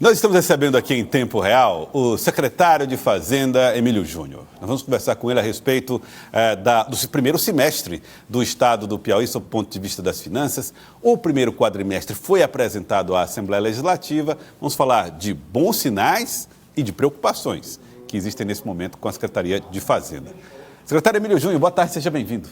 Nós estamos recebendo aqui em tempo real o secretário de Fazenda, Emílio Júnior. Nós vamos conversar com ele a respeito do primeiro semestre do estado do Piauí, sob o ponto de vista das finanças. O primeiro quadrimestre foi apresentado à Assembleia Legislativa. Vamos falar de bons sinais e de preocupações que existem nesse momento com a Secretaria de Fazenda. Secretário Emílio Júnior, boa tarde, seja bem-vindo.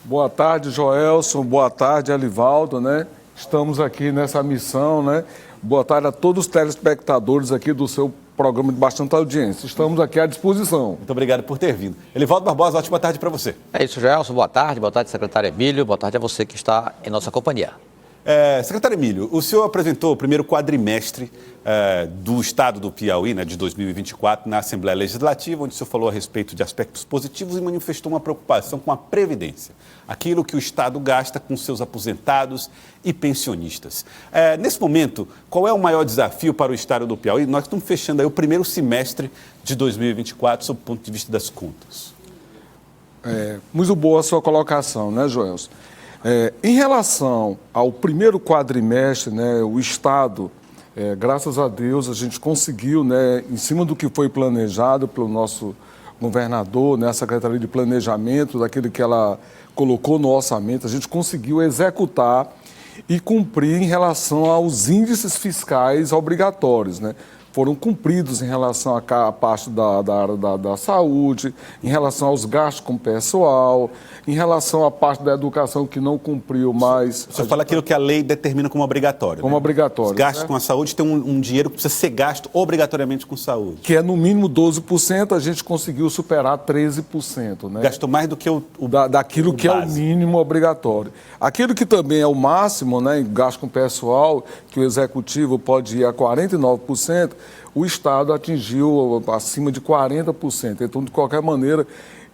Boa tarde, Joelson. Boa tarde, Alivaldo, né? Estamos aqui nessa missão, né? Boa tarde a todos os telespectadores aqui do seu programa de bastante audiência. Estamos aqui à disposição. Muito obrigado por ter vindo. Elivaldo Barbosa, ótima tarde para você. É isso, Joelson. Boa tarde, secretário Emílio. Boa tarde a você que está em nossa companhia. Secretário Emílio, o senhor apresentou o primeiro quadrimestre do estado do Piauí, né, de 2024, na Assembleia Legislativa, onde o senhor falou a respeito de aspectos positivos e manifestou uma preocupação com a Previdência, aquilo que o estado gasta com seus aposentados e pensionistas. Nesse momento, qual é o maior desafio para o estado do Piauí? Nós estamos fechando aí o primeiro semestre de 2024, sob o ponto de vista das contas. Muito boa a sua colocação, né, Joelson? Em relação ao primeiro quadrimestre, né, o Estado, graças a Deus, a gente conseguiu, né, em cima do que foi planejado pelo nosso governador, né, a Secretaria de Planejamento, daquilo que ela colocou no orçamento, a gente conseguiu executar e cumprir em relação aos índices fiscais obrigatórios, né? Foram cumpridos em relação à parte da área da saúde, em relação aos gastos com pessoal, em relação à parte da educação que não cumpriu mais. O senhor fala aquilo que a lei determina como obrigatório. Como obrigatório. Os gastos com a saúde tem um dinheiro que precisa ser gasto obrigatoriamente com saúde. Que é no mínimo 12%, a gente conseguiu superar 13%. Né? Gastou mais do que daquilo que é o mínimo obrigatório. Aquilo que também é o máximo, né, em gasto com pessoal, que o executivo pode ir a 49%, o Estado atingiu acima de 40%. Então, de qualquer maneira,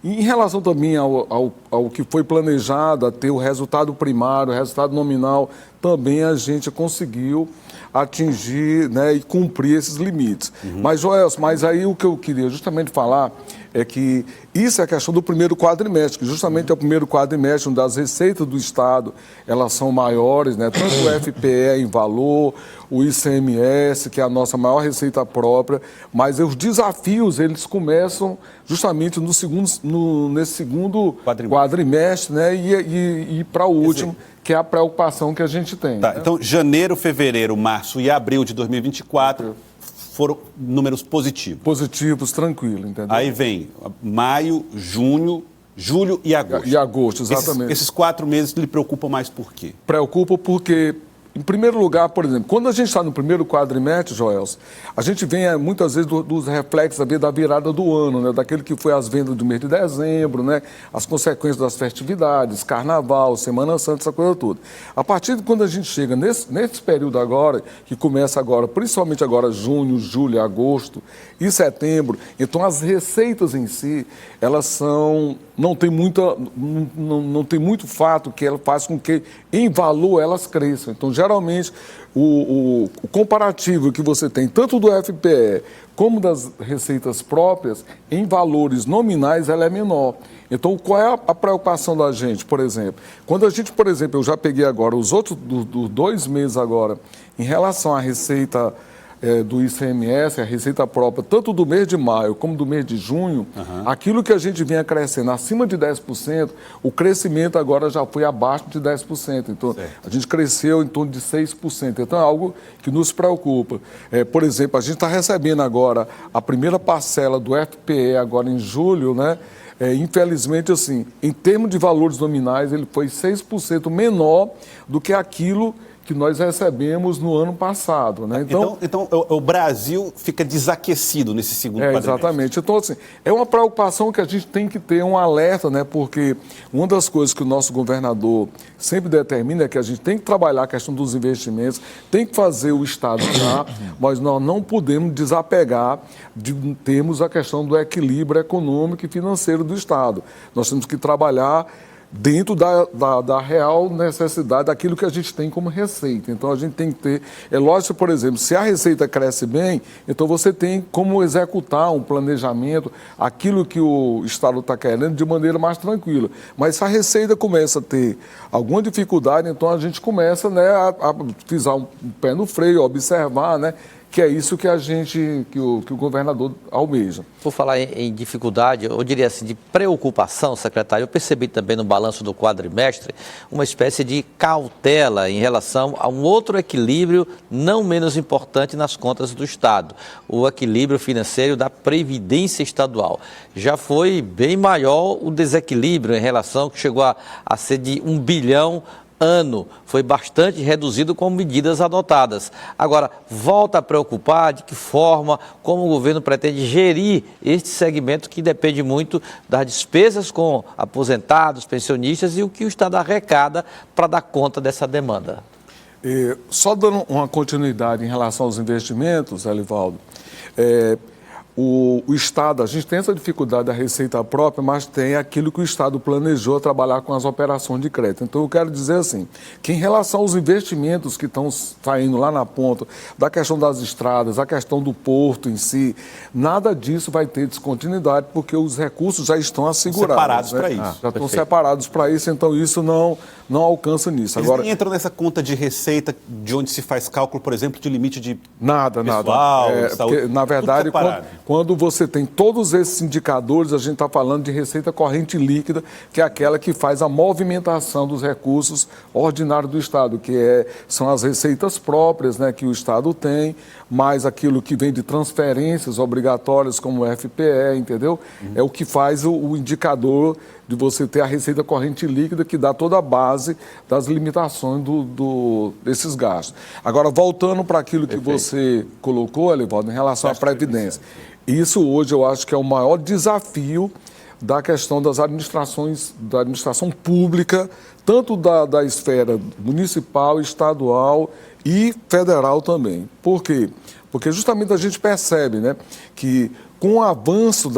em relação também ao que foi planejado, a ter o resultado primário, o resultado nominal, também a gente conseguiu atingir, né, e cumprir esses limites. Mas, Joelson, aí o que eu queria justamente falar é que isso é a questão do primeiro quadrimestre, que justamente é o primeiro quadrimestre onde as receitas do Estado, elas são maiores, né? Tanto o FPE em valor, o ICMS, que é a nossa maior receita própria, mas os desafios, eles começam justamente nesse segundo quadrimestre, né? E para o último, que é a preocupação que a gente tem. Tá, né? então, janeiro, fevereiro, março e abril de 2024... foram números positivos. Positivos, tranquilo, entendeu? Aí vem maio, junho, julho e agosto. E agosto, exatamente. Esses 4 meses lhe preocupam mais por quê? Preocupa porque, em primeiro lugar, por exemplo, quando a gente está no primeiro quadrimestre, Joelson, a gente vem muitas vezes dos reflexos da virada do ano, né? Daquele que foi as vendas do mês de dezembro, né? As consequências das festividades, Carnaval, Semana Santa, essa coisa toda. A partir de quando a gente chega nesse período agora, que começa agora, principalmente agora junho, julho, agosto e setembro, então as receitas em si, elas não tem muito fato que ela faz com que, em valor, elas cresçam. Então, geralmente, o comparativo que você tem, tanto do FPE como das receitas próprias, em valores nominais, ela é menor. Então, qual é a preocupação da gente, por exemplo? Quando a gente, por exemplo, eu já peguei agora os outros dos 2 meses agora, em relação à receita do ICMS, a receita própria, tanto do mês de maio como do mês de junho, aquilo que a gente vinha crescendo acima de 10%, o crescimento agora já foi abaixo de 10%. Então, a gente cresceu em torno de 6%. Então, é algo que nos preocupa. Por exemplo, a gente está recebendo agora a primeira parcela do FPE agora em julho, né? Infelizmente, assim, em termos de valores nominais, ele foi 6% menor do que aquilo que nós recebemos no ano passado, né? Então o Brasil fica desaquecido nesse segundo quadrimestre. Exatamente. Então, assim, é uma preocupação que a gente tem que ter um alerta, né? Porque uma das coisas que o nosso governador sempre determina é que a gente tem que trabalhar a questão dos investimentos, tem que fazer o Estado já, mas nós não podemos desapegar de termos a questão do equilíbrio econômico e financeiro do Estado. Nós temos que trabalhar dentro da real necessidade daquilo que a gente tem como receita. Então, a gente tem que ter... É lógico, por exemplo, se a receita cresce bem, então você tem como executar um planejamento, aquilo que o Estado está querendo, de maneira mais tranquila. Mas se a receita começa a ter alguma dificuldade, então a gente começa, né, a pisar um pé no freio, a observar, né, que é isso que que o governador almeja. Por falar em dificuldade, eu diria assim, de preocupação, secretário, eu percebi também no balanço do quadrimestre uma espécie de cautela em relação a um outro equilíbrio não menos importante nas contas do Estado, o equilíbrio financeiro da Previdência Estadual. Já foi bem maior o desequilíbrio em relação, que chegou a ser de 1 bilhão ano, foi bastante reduzido com medidas adotadas. Agora, volta a preocupar de que forma, como o governo pretende gerir este segmento que depende muito das despesas com aposentados, pensionistas e o que o Estado arrecada para dar conta dessa demanda. Só dando uma continuidade em relação aos investimentos, Elivaldo, o Estado, a gente tem essa dificuldade da receita própria, mas tem aquilo que o Estado planejou trabalhar com as operações de crédito. Então, eu quero dizer assim, que em relação aos investimentos que estão saindo lá na ponta, da questão das estradas, a questão do porto em si, nada disso vai ter descontinuidade, porque os recursos já estão assegurados. Separados para isso. Já estão separados para isso, então isso não alcança nisso. Eles nem entram nessa conta de receita de onde se faz cálculo, por exemplo, de limite de pessoal, saúde, porque, na verdade, quando você tem todos esses indicadores, a gente está falando de receita corrente líquida, que é aquela que faz a movimentação dos recursos ordinários do Estado, que são as receitas próprias, né, que o Estado tem, mais aquilo que vem de transferências obrigatórias, como o FPE, entendeu? É o que faz o indicador de você ter a receita corrente líquida, que dá toda a base das limitações desses gastos. Agora, voltando para aquilo que você colocou, Elivaldo, em relação à Previdência. Isso hoje eu acho que é o maior desafio da questão das administrações, da administração pública, tanto da esfera municipal, estadual e federal também. Por quê? Porque justamente a gente percebe, né, que com o avanço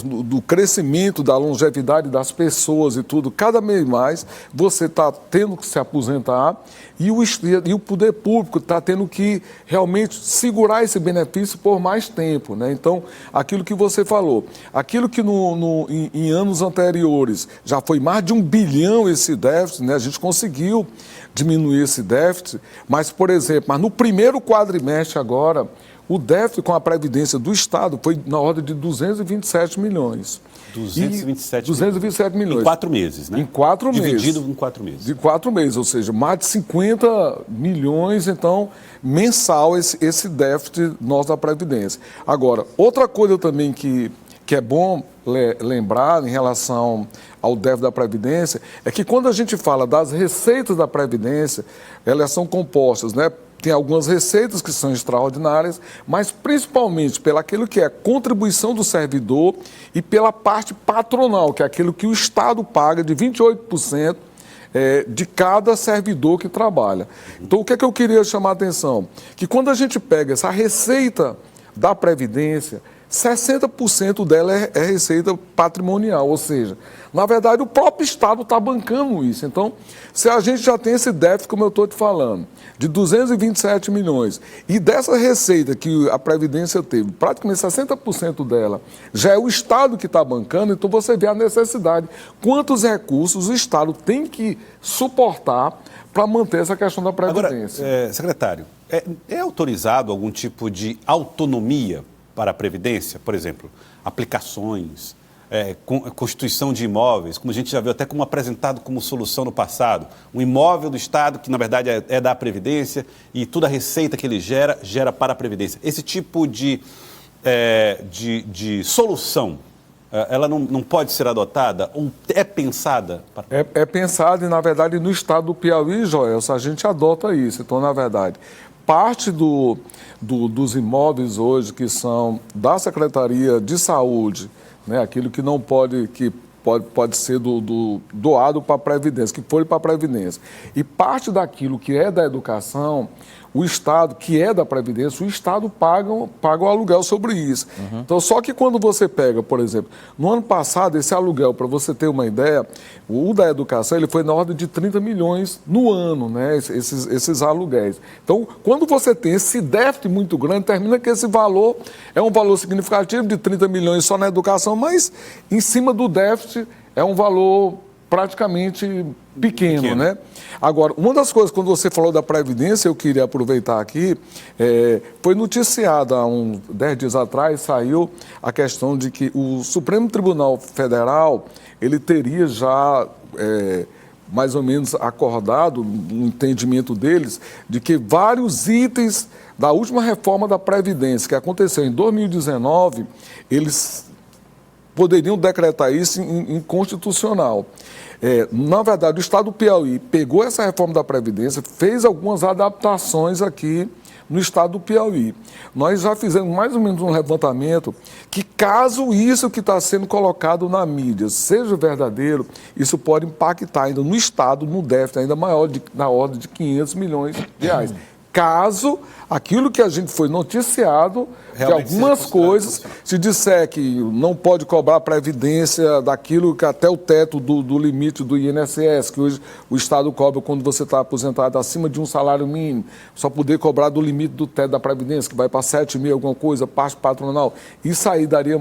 do crescimento, da longevidade das pessoas e tudo, cada vez mais você está tendo que se aposentar e o poder público está tendo que realmente segurar esse benefício por mais tempo, né? Então, aquilo que você falou, aquilo que em anos anteriores já foi mais de 1 bilhão esse déficit, né? A gente conseguiu diminuir esse déficit, mas, por exemplo, no primeiro quadrimestre agora, o déficit com a Previdência do Estado foi na ordem de 227 milhões. 227 milhões. Em 4 meses, né? Em 4 meses. Dividido em 4 meses. De 4 meses, ou seja, mais de 50 milhões, então, mensal esse déficit nosso da Previdência. Agora, outra coisa também que é bom lembrar em relação ao déficit da Previdência é que quando a gente fala das receitas da Previdência, elas são compostas, né? Tem algumas receitas que são extraordinárias, mas principalmente pelaquilo que é a contribuição do servidor e pela parte patronal, que é aquilo que o Estado paga de 28% de cada servidor que trabalha. Então, o que é que eu queria chamar a atenção? Que quando a gente pega essa receita da Previdência, 60% dela é receita patrimonial, ou seja, na verdade o próprio Estado está bancando isso. Então, se a gente já tem esse déficit, como eu estou te falando, de 227 milhões, e dessa receita que a Previdência teve, praticamente 60% dela já é o Estado que está bancando, então você vê a necessidade, quantos recursos o Estado tem que suportar para manter essa questão da Previdência. Agora, secretário, é autorizado algum tipo de autonomia para a Previdência? Por exemplo, aplicações, constituição de imóveis, como a gente já viu até como apresentado como solução no passado. Um imóvel do Estado, que na verdade é da Previdência, e toda a receita que ele gera para a Previdência. Esse tipo de solução, ela não pode ser adotada ou é pensada? É pensada e, na verdade, no estado do Piauí, Joel, a gente adota isso. Então, na verdade, parte dos imóveis hoje que são da Secretaria de Saúde, né, aquilo que não pode, pode ser doado para a Previdência, que foi para a Previdência, e parte daquilo que é da educação, o Estado, que é da Previdência, o Estado paga o aluguel sobre isso. Uhum. Então, só que quando você pega, por exemplo, no ano passado, esse aluguel, para você ter uma ideia, o da educação, ele foi na ordem de 30 milhões no ano, né, esses aluguéis. Então, quando você tem esse déficit muito grande, termina que esse valor é um valor significativo de 30 milhões só na educação, mas em cima do déficit é um valor praticamente pequeno, né? Agora, uma das coisas, quando você falou da Previdência, eu queria aproveitar aqui, foi noticiado há 10 dias atrás, saiu a questão de que o Supremo Tribunal Federal, ele teria já mais ou menos acordado, no entendimento deles, de que vários itens da última reforma da Previdência, que aconteceu em 2019, eles poderiam decretar isso inconstitucional. Na verdade, o Estado do Piauí pegou essa reforma da Previdência, fez algumas adaptações aqui no Estado do Piauí. Nós já fizemos mais ou menos um levantamento que, caso isso que está sendo colocado na mídia seja verdadeiro, isso pode impactar ainda no Estado, no déficit ainda maior, na ordem de 500 milhões de reais. Caso aquilo que a gente foi noticiado, realmente de algumas coisas, se disser que não pode cobrar previdência daquilo que até o teto do limite do INSS, que hoje o Estado cobra quando você está aposentado acima de um salário mínimo, só poder cobrar do limite do teto da previdência, que vai para 7 mil alguma coisa, parte patronal, isso aí daria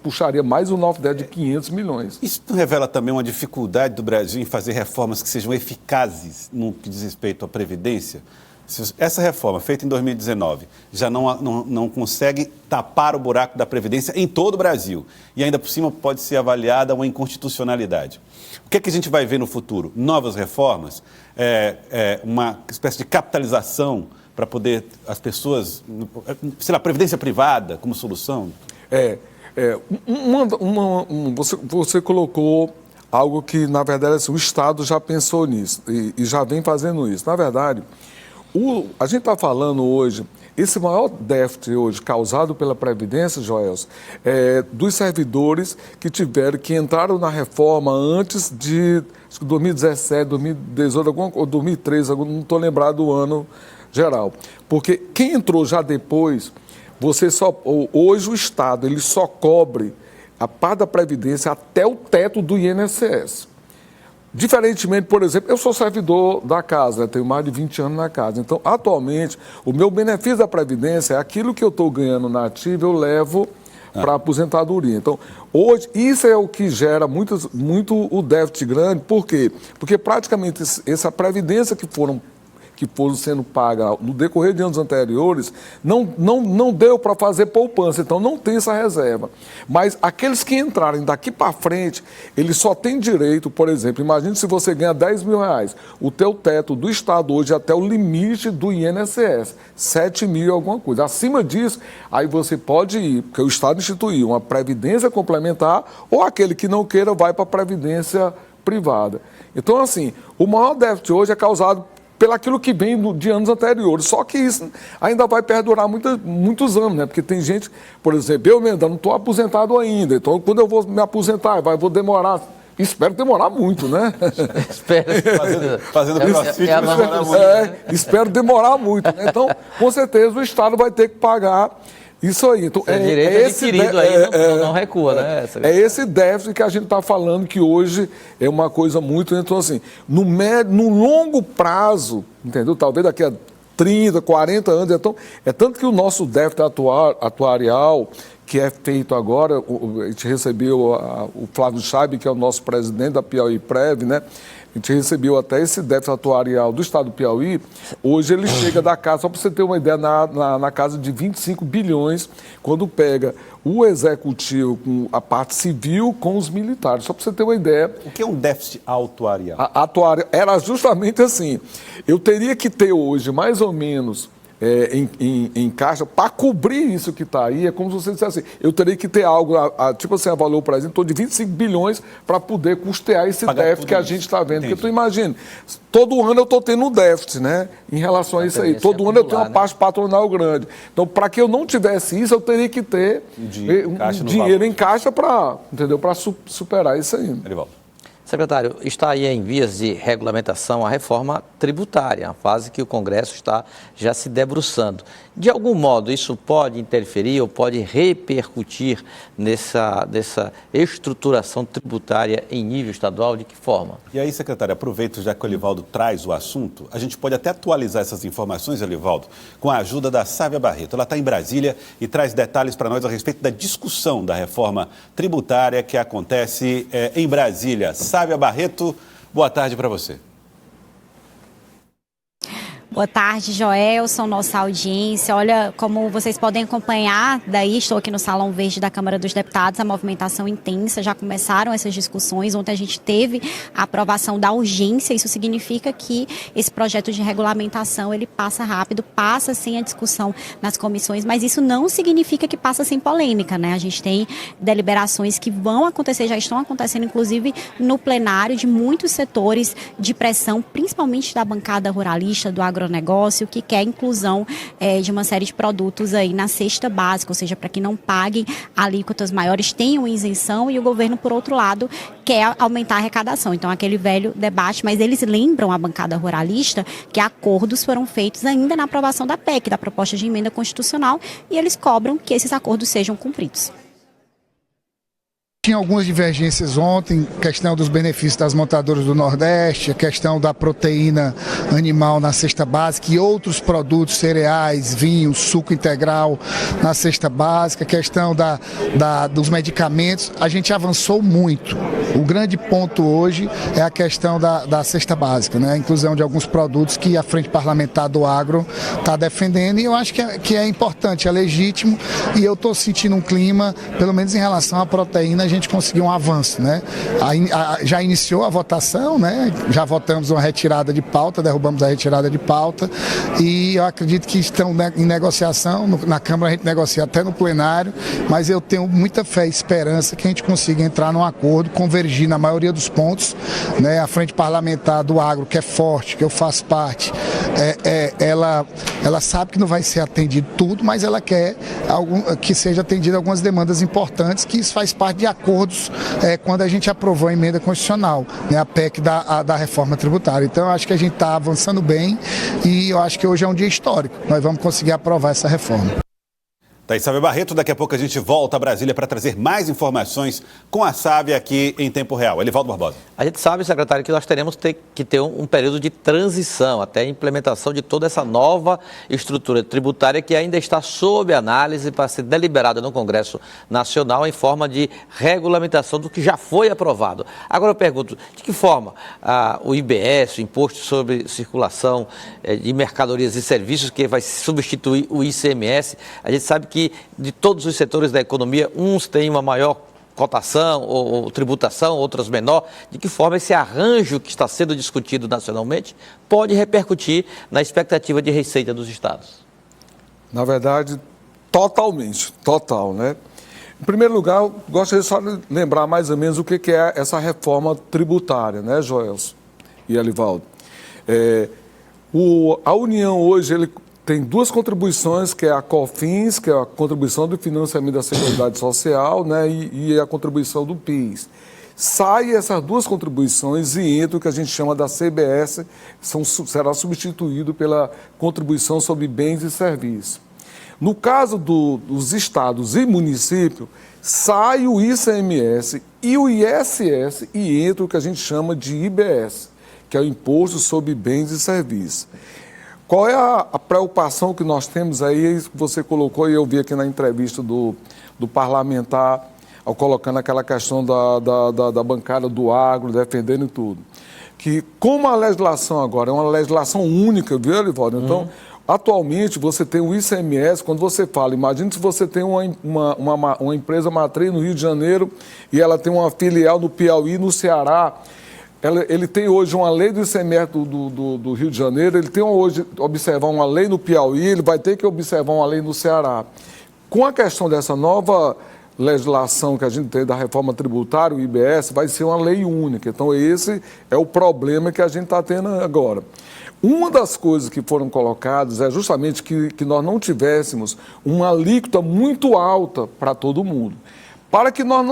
puxaria mais o nosso déficit de 500 milhões. Isso revela também uma dificuldade do Brasil em fazer reformas que sejam eficazes no que diz respeito à previdência? Essa reforma, feita em 2019, já não consegue tapar o buraco da Previdência em todo o Brasil. E ainda por cima pode ser avaliada uma inconstitucionalidade. O que é que a gente vai ver no futuro? Novas reformas? Uma espécie de capitalização para poder as pessoas... sei lá, Previdência privada como solução? Você colocou algo que, na verdade, assim, o Estado já pensou nisso e já vem fazendo isso. Na verdade... a gente está falando hoje, esse maior déficit hoje causado pela Previdência, Joelson, dos servidores que entraram na reforma antes de 2017, 2018, ou 2013, não estou lembrado do ano geral. Porque quem entrou já depois, hoje o Estado ele só cobre a parte da Previdência até o teto do INSS. Diferentemente, por exemplo, eu sou servidor da casa, tenho mais de 20 anos na casa. Então, atualmente, o meu benefício da Previdência é aquilo que eu estou ganhando na ativa, eu levo para a aposentadoria. Então, hoje, isso é o que gera muito o déficit grande. Por quê? Porque praticamente essa Previdência que foram sendo paga no decorrer de anos anteriores, não deu para fazer poupança, então não tem essa reserva. Mas aqueles que entrarem daqui para frente, eles só têm direito, por exemplo, imagine se você ganha 10 mil reais, o teu teto do Estado hoje é até o limite do INSS, 7 mil alguma coisa. Acima disso, aí você pode ir, porque o Estado instituiu uma previdência complementar, ou aquele que não queira vai para a previdência privada. Então, assim, o maior déficit hoje é causado pelaquilo que vem de anos anteriores. Só que isso ainda vai perdurar muitos anos, né? Porque tem gente, por exemplo, eu mesmo não estou aposentado ainda, então quando eu vou me aposentar, vou demorar, espero demorar muito, né? Espero. Fazendo crossfit, espero demorar muito, né? Então, com certeza, o Estado vai ter que pagar isso aí. Então, direito adquirido aí não recua, né? É esse déficit que a gente está falando que hoje é uma coisa muito... Então, assim, no longo prazo, entendeu? Talvez daqui a 30, 40 anos, é tanto que o nosso déficit atuarial, que é feito agora, a gente recebeu o Flávio Chaib, que é o nosso presidente da Piauí Prev, né? A gente recebeu até esse déficit atuarial do Estado do Piauí, hoje ele chega da casa, só para você ter uma ideia, na casa de 25 bilhões, quando pega o executivo com a parte civil com os militares, só para você ter uma ideia. O que é um déficit atuarial? Era justamente assim, eu teria que ter hoje mais ou menos... em caixa, para cobrir isso que está aí, é como se você dissesse assim, eu teria que ter algo, tipo assim, a valor, por exemplo, de 25 bilhões para poder custear esse déficit que a gente está vendo. Entendi. Porque tu imagina, todo ano eu estou tendo um déficit, né, em relação a isso aí. Todo ano eu tenho uma parte patronal grande. Então, para que eu não tivesse isso, eu teria que ter dinheiro em caixa para superar isso aí. Erivaldo. Secretário, está aí em vias de regulamentação a reforma tributária, a fase que o Congresso está já se debruçando. De algum modo, isso pode interferir ou pode repercutir nessa estruturação tributária em nível estadual? De que forma? E aí, secretário, aproveito já que o Elivaldo traz o assunto, a gente pode até atualizar essas informações, Elivaldo, com a ajuda da Sávia Barreto. Ela está em Brasília e traz detalhes para nós a respeito da discussão da reforma tributária que acontece em Brasília. Sávia Sávia Barreto, boa tarde para você. Boa tarde, Joelson, nossa audiência. Olha, como vocês podem acompanhar, daí estou aqui no Salão Verde da Câmara dos Deputados, a movimentação intensa, já começaram essas discussões. Ontem a gente teve a aprovação da urgência, isso significa que esse projeto de regulamentação, ele passa rápido, passa sem a discussão nas comissões, mas isso não significa que passa sem polêmica, né? A gente tem deliberações que vão acontecer, já estão acontecendo, inclusive no plenário, de muitos setores de pressão, principalmente da bancada ruralista, do agronegócio, que quer a inclusão de uma série de produtos aí na cesta básica, ou seja, para que não paguem alíquotas maiores, tenham isenção, e o governo, por outro lado, quer aumentar a arrecadação. Então, aquele velho debate, mas eles lembram a bancada ruralista que acordos foram feitos ainda na aprovação da PEC, da proposta de emenda constitucional, e eles cobram que esses acordos sejam cumpridos. Tinha algumas divergências ontem, questão dos benefícios das montadoras do Nordeste, a questão da proteína animal na cesta básica e outros produtos, cereais, vinho, suco integral na cesta básica, a questão dos medicamentos. A gente avançou muito. O grande ponto hoje é a questão da cesta básica, né? A inclusão de alguns produtos que a Frente Parlamentar do Agro está defendendo, e eu acho que é importante, é legítimo, e eu estou sentindo um clima, pelo menos em relação à proteína, a gente conseguiu um avanço, né? Já iniciou a votação, né? Já votamos uma retirada de pauta, derrubamos a retirada de pauta, e eu acredito que estão em negociação, na Câmara a gente negocia até no plenário, mas eu tenho muita fé e esperança que a gente consiga entrar num acordo, convergir na maioria dos pontos, né? A Frente Parlamentar do Agro, que é forte, que eu faço parte, ela sabe que não vai ser atendido tudo, mas ela quer que seja atendido algumas demandas importantes, que isso faz parte de acordos quando a gente aprovou a emenda constitucional, né, a PEC da reforma tributária. Então, eu acho que a gente está avançando bem, e eu acho que hoje é um dia histórico. Nós vamos conseguir aprovar essa reforma. Daí, Sávia Barreto, daqui a pouco a gente volta a Brasília para trazer mais informações com a Sávia aqui em tempo real. Elivaldo Barbosa. A gente sabe, secretário, que nós teremos que ter um período de transição até a implementação de toda essa nova estrutura tributária que ainda está sob análise para ser deliberada no Congresso Nacional em forma de regulamentação do que já foi aprovado. Agora eu pergunto, de que forma o IBS, o Imposto sobre Circulação de Mercadorias e Serviços, que vai substituir o ICMS, a gente sabe que de todos os setores da economia, uns têm uma maior cotação ou tributação, outras menor. De que forma esse arranjo que está sendo discutido nacionalmente pode repercutir na expectativa de receita dos estados? Na verdade, total, né? Em primeiro lugar, eu gostaria só de lembrar mais ou menos o que é essa reforma tributária, né, Joelson e Elivaldo? A União hoje, tem duas contribuições, que é a COFINS, que é a contribuição do financiamento da Seguridade Social, né, e a contribuição do PIS. Sai essas duas contribuições e entra o que a gente chama da CBS, será substituído pela contribuição sobre bens e serviços. No caso dos estados e municípios, sai o ICMS e o ISS e entra o que a gente chama de IBS, que é o Imposto sobre Bens e Serviços. Qual é a preocupação que nós temos aí? Você colocou, e eu vi aqui na entrevista do parlamentar, ao colocando aquela questão da bancada do agro, defendendo tudo. Que como a legislação agora é uma legislação única, viu, Elivaldo? Então, atualmente, você tem o ICMS, quando você fala, imagine se você tem uma empresa matriz no Rio de Janeiro e ela tem uma filial no Piauí, no Ceará. Ele tem hoje uma lei do ICMS do Rio de Janeiro, ele tem hoje observar uma lei no Piauí, ele vai ter que observar uma lei no Ceará. Com a questão dessa nova legislação que a gente tem da reforma tributária, o IBS, vai ser uma lei única. Então, esse é o problema que a gente está tendo agora. Uma das coisas que foram colocadas é justamente que nós não tivéssemos uma alíquota muito alta para todo mundo. Para que nós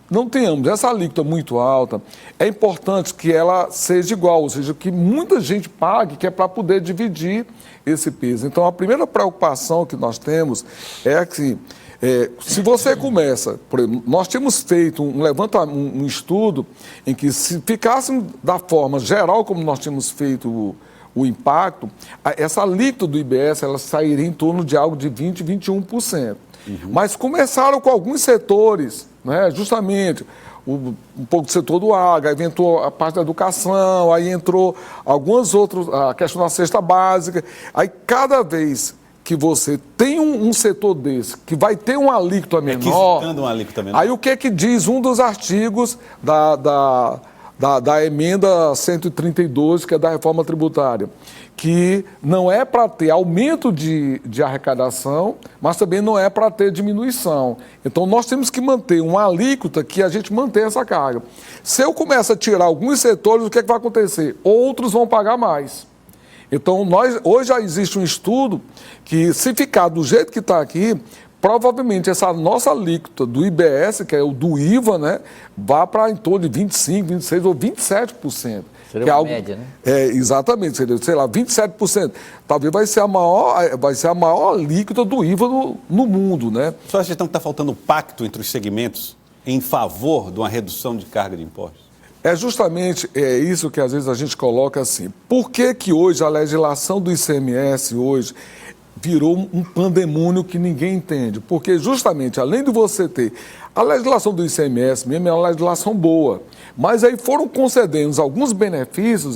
não tenhamos essa alíquota muito alta, é importante que ela seja igual, ou seja, que muita gente pague, que é para poder dividir esse peso. Então, a primeira preocupação que nós temos é que, se você começa, por exemplo, nós tínhamos feito um estudo em que, se ficássemos da forma geral como nós tínhamos feito o impacto, essa alíquota do IBS ela sairia em torno de algo de 20%, 21%. Mas começaram com alguns setores, né, justamente um pouco do setor do agro, aí entrou a parte da educação, aí entrou algumas outras, a questão da cesta básica. Aí cada vez que você tem um setor desse, que vai ter uma alíquota menor, uma alíquota menor. aí o que é que diz um dos artigos da emenda 132, que é da reforma tributária? Que não é para ter aumento de arrecadação, mas também não é para ter diminuição. Então, nós temos que manter uma alíquota que a gente mantenha essa carga. Se eu começar a tirar alguns setores, o que é que vai acontecer? Outros vão pagar mais. Então, hoje já existe um estudo que, se ficar do jeito que está aqui, provavelmente essa nossa alíquota do IBS, que é o do IVA, né, vá para em torno de 25%, 26% ou 27%. Seria que uma é algo, média, né? Exatamente, seria, sei lá, 27%. Talvez vai ser a maior alíquota do IVA no mundo, né? Só acha então que está faltando pacto entre os segmentos em favor de uma redução de carga de impostos? É justamente isso que às vezes a gente coloca assim. Por que que hoje a legislação do ICMS hoje virou um pandemônio que ninguém entende? Porque justamente, além de você ter a legislação do ICMS mesmo, é uma legislação boa, mas aí foram concedendo alguns benefícios,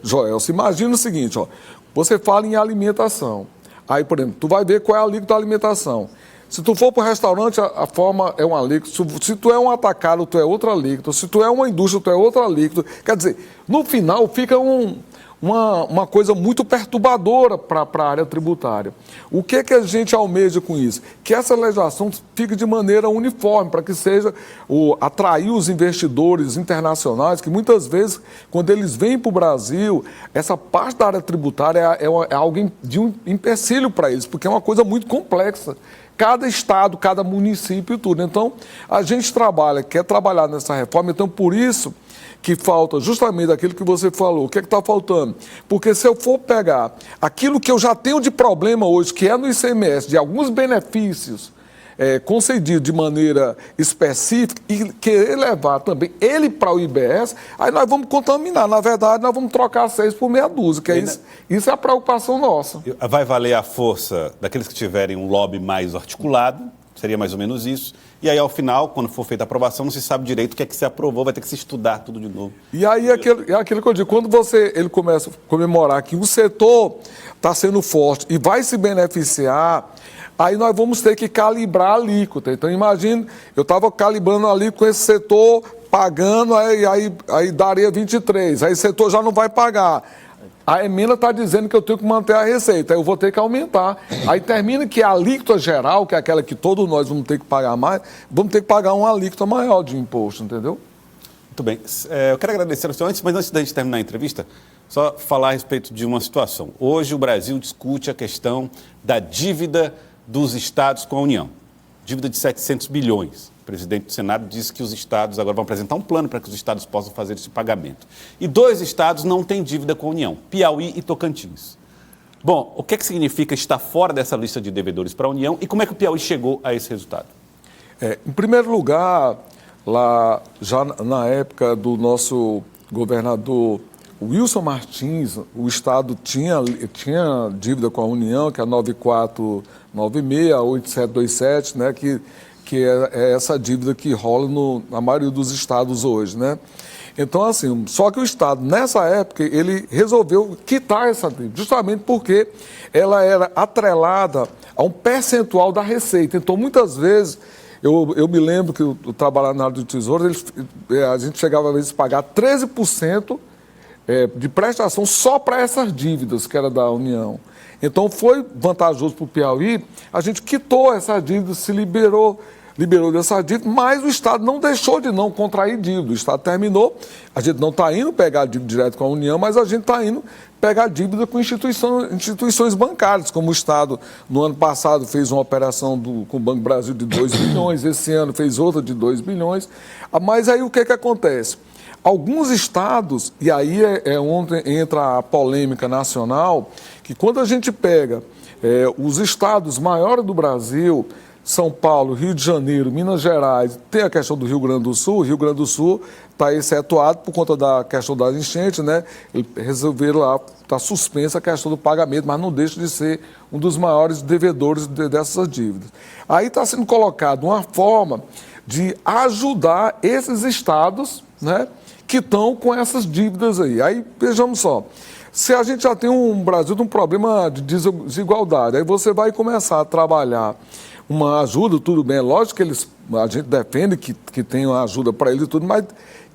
Joel, se imagina o seguinte, ó, você fala em alimentação, aí, por exemplo, tu vai ver qual é a alíquota da alimentação. Se tu for para o restaurante, a forma é uma alíquota. Se tu é um atacado, tu é outra alíquota. Se tu é uma indústria, tu é outra alíquota. Quer dizer, no final fica uma coisa muito perturbadora para a área tributária. O que a gente almeja com isso? Que essa legislação fique de maneira uniforme, para que seja atrair os investidores internacionais, que muitas vezes, quando eles vêm para o Brasil, essa parte da área tributária é algo de um empecilho para eles, porque é uma coisa muito complexa. Cada estado, cada município e tudo. Então, a gente quer trabalhar nessa reforma, então por isso que falta justamente aquilo que você falou. O que é que está faltando? Porque se eu for pegar aquilo que eu já tenho de problema hoje, que é no ICMS, de alguns benefícios concedidos de maneira específica e querer levar também ele para o IBS, aí nós vamos contaminar. Na verdade, nós vamos trocar 6 por meia dúzia, que isso é a preocupação nossa. Vai valer a força daqueles que tiverem um lobby mais articulado, seria mais ou menos isso. E aí, ao final, quando for feita a aprovação, não se sabe direito o que é que se aprovou, vai ter que se estudar tudo de novo. E aí, é aquilo que eu digo, quando ele começa a comemorar que o setor está sendo forte e vai se beneficiar, aí nós vamos ter que calibrar a alíquota. Então, imagine, eu estava calibrando ali com esse setor, pagando, aí daria 23%, aí o setor já não vai pagar. A emenda está dizendo que eu tenho que manter a receita, aí eu vou ter que aumentar. Aí termina que a alíquota geral, que é aquela que todos nós vamos ter que pagar mais, vamos ter que pagar uma alíquota maior de imposto, entendeu? Muito bem. Eu quero agradecer ao senhor, mas antes da gente terminar a entrevista, só falar a respeito de uma situação. Hoje o Brasil discute a questão da dívida dos estados com a União. Dívida de 700 bilhões. O presidente do Senado disse que os estados agora vão apresentar um plano para que os estados possam fazer esse pagamento. E 2 estados não têm dívida com a União, Piauí e Tocantins. Bom, o que é que significa estar fora dessa lista de devedores para a União e como é que o Piauí chegou a esse resultado? Em primeiro lugar, lá já na época do nosso governador Wilson Martins, o estado tinha dívida com a União, que é a 9496, a 8727, né, que é essa dívida que rola na maioria dos estados hoje, né? Então, assim, só que o estado, nessa época, ele resolveu quitar essa dívida, justamente porque ela era atrelada a um percentual da receita. Então, muitas vezes, eu me lembro que eu trabalhava na área do Tesouro, a gente chegava, às vezes, a pagar 13% de prestação só para essas dívidas que era da União. Então, foi vantajoso para o Piauí, a gente quitou essa dívida, se liberou dessa dívida, mas o Estado não deixou de não contrair dívida. O Estado terminou, a gente não está indo pegar dívida direto com a União, mas a gente está indo pegar dívida com instituições bancárias, como o Estado, no ano passado, fez uma operação com o Banco Brasil de 2 bilhões, esse ano fez outra de 2 bilhões. Mas aí o que acontece? Alguns estados, e aí é onde entra a polêmica nacional, que quando a gente pega os estados maiores do Brasil, São Paulo, Rio de Janeiro, Minas Gerais, tem a questão do Rio Grande do Sul. O Rio Grande do Sul está excetuado por conta da questão das enchentes, né? Eles resolveram lá, está suspensa a questão do pagamento, mas não deixa de ser um dos maiores devedores dessas dívidas. Aí está sendo colocado uma forma de ajudar esses estados, né, que estão com essas dívidas aí. Aí, vejamos só, se a gente já tem um Brasil de um problema de desigualdade, aí você vai começar a trabalhar uma ajuda, tudo bem, é lógico que a gente defende que tenha uma ajuda para eles e tudo, mas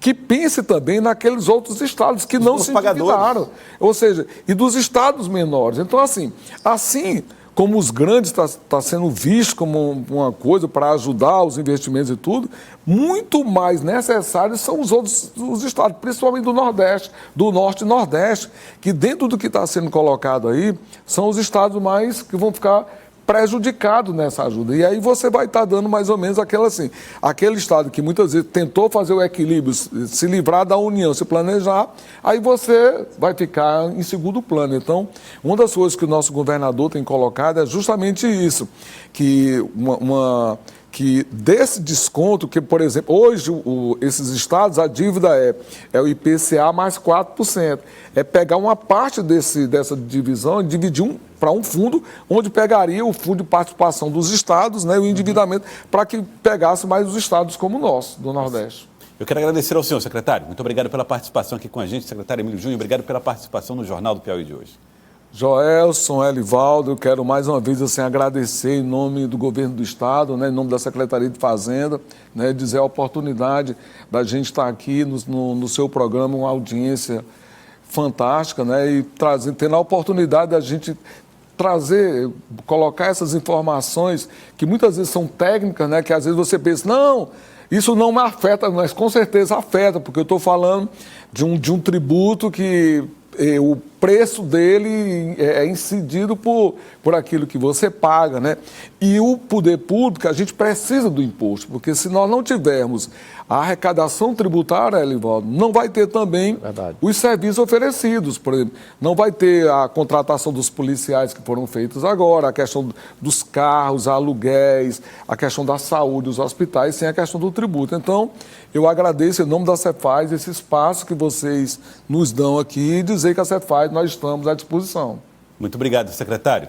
que pense também naqueles outros estados que não se endividaram, ou seja, e dos estados menores. Então, assim como os grandes está sendo visto como uma coisa para ajudar os investimentos e tudo, muito mais necessários são os estados, principalmente do Nordeste, do Norte e Nordeste, que dentro do que está sendo colocado aí, são os estados mais que vão ficar prejudicado nessa ajuda. E aí você vai estar dando mais ou menos aquele estado que muitas vezes tentou fazer o equilíbrio, se livrar da União, se planejar, aí você vai ficar em segundo plano. Então, uma das coisas que o nosso governador tem colocado é justamente isso, que que desse desconto, que, por exemplo, hoje esses estados, a dívida é o IPCA mais 4%. É pegar uma parte dessa divisão e dividir para um fundo, onde pegaria o fundo de participação dos estados, né, o endividamento, para que pegasse mais os estados como o nosso, do Nordeste. Eu quero agradecer ao senhor, secretário. Muito obrigado pela participação aqui com a gente, secretário Emílio Júnior. Obrigado pela participação no Jornal do Piauí de hoje. Joelson, Elivaldo, eu quero mais uma vez agradecer em nome do governo do estado, né, em nome da Secretaria de Fazenda, né, dizer a oportunidade da gente estar aqui no seu programa, uma audiência fantástica, né, e tendo a oportunidade da gente colocar essas informações que muitas vezes são técnicas, né, que às vezes você pensa, não, isso não me afeta, mas com certeza afeta, porque eu estou falando de um tributo que o preço dele é incidido por aquilo que você paga, né? E o poder público, a gente precisa do imposto, porque se nós não tivermos a arrecadação tributária, Elivaldo, não vai ter também os serviços oferecidos. Por exemplo, não vai ter a contratação dos policiais que foram feitos agora, a questão dos carros, aluguéis, a questão da saúde, os hospitais, sem a questão do tributo. Então, eu agradeço em nome da Cefaz esse espaço que vocês nos dão aqui e dizer que a Cefaz nós estamos à disposição. Muito obrigado, secretário.